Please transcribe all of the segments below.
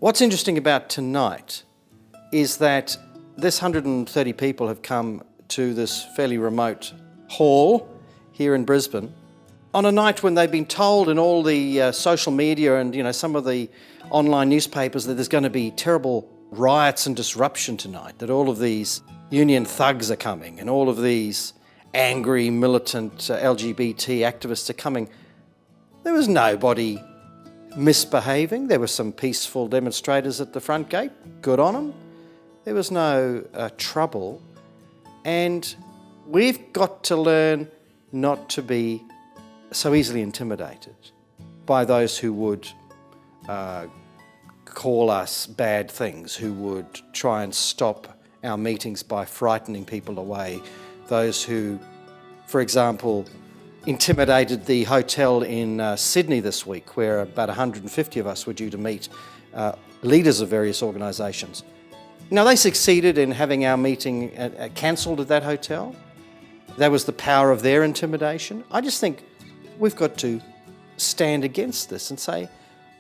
What's interesting about tonight is that this 130 people have come to this fairly remote hall here in Brisbane on a night when they've been told in all the social media and some of the online newspapers that there's going to be terrible riots and disruption tonight, that all of these union thugs are coming and all of these angry, militant LGBT activists are coming. There was nobody misbehaving. There were some peaceful demonstrators at the front gate. Good on them. There was no trouble. And we've got to learn not to be so easily intimidated by those who would call us bad things, who would try and stop our meetings by frightening people away, those who, for example, intimidated the hotel in Sydney this week, where about 150 of us were due to meet leaders of various organisations. Now, they succeeded in having our meeting cancelled at that hotel. That was the power of their intimidation. I just think we've got to stand against this and say,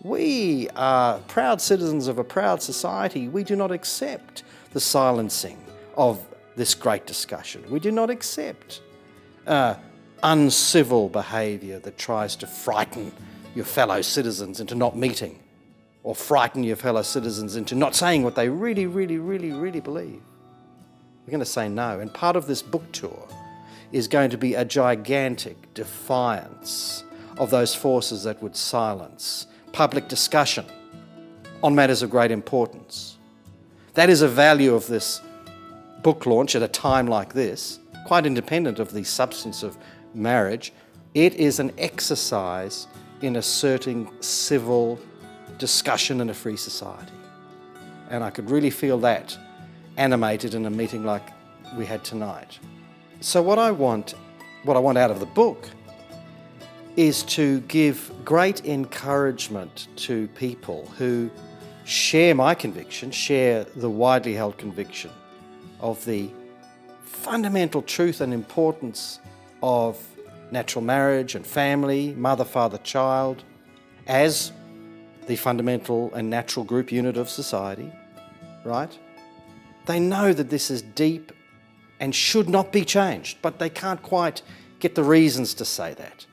we are proud citizens of a proud society. We do not accept the silencing of this great discussion. We do not accept uncivil behaviour that tries to frighten your fellow citizens into not meeting, or frighten your fellow citizens into not saying what they really believe. We're going to say no. And part of this book tour is going to be a gigantic defiance of those forces that would silence public discussion on matters of great importance. That is a value of this book launch at a time like this, quite independent of the substance of marriage. It is an exercise in asserting civil discussion in a free society. And I could really feel that animated in a meeting like we had tonight. So what I want out of the book is to give great encouragement to people who share my conviction, share the widely held conviction of the fundamental truth and importance of natural marriage and family, mother, father, child, as the fundamental and natural group unit of society, right? They know that this is deep and should not be changed, but they can't quite get the reasons to say that.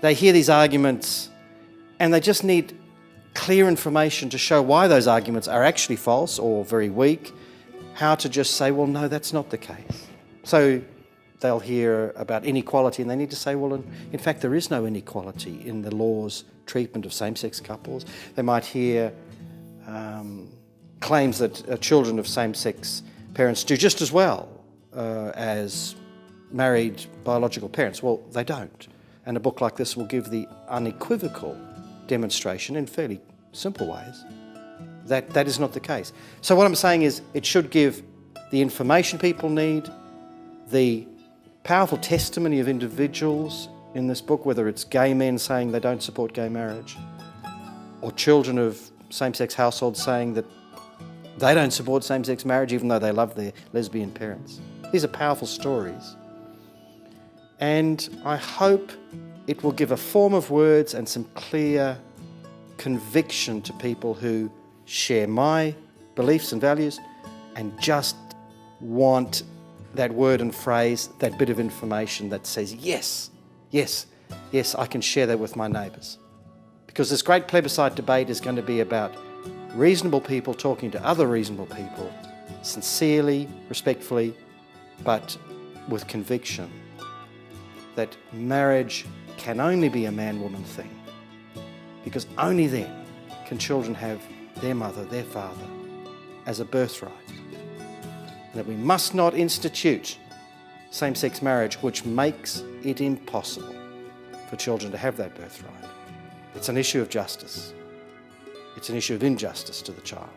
They hear these arguments and they just need clear information to show why those arguments are actually false or very weak, how to just say, well, no, that's not the case. So they'll hear about inequality and they need to say, well, in fact, there is no inequality in the law's treatment of same-sex couples. They might hear claims that children of same-sex parents do just as well as married biological parents. Well, they don't. And a book like this will give the unequivocal demonstration in fairly simple ways that that is not the case. So what I'm saying is it should give the information people need, the powerful testimony of individuals in this book, whether it's gay men saying they don't support gay marriage, or children of same-sex households saying that they don't support same-sex marriage even though they love their lesbian parents. These are powerful stories. And I hope it will give a form of words and some clear conviction to people who share my beliefs and values and just want that word and phrase, that bit of information that says, yes, I can share that with my neighbours. Because this great plebiscite debate is going to be about reasonable people talking to other reasonable people, sincerely, respectfully, but with conviction that marriage can only be a man-woman thing, because only then can children have their mother, their father, as a birthright. And that we must not institute same-sex marriage, which makes it impossible for children to have that birthright. It's an issue of justice. It's an issue of injustice to the child.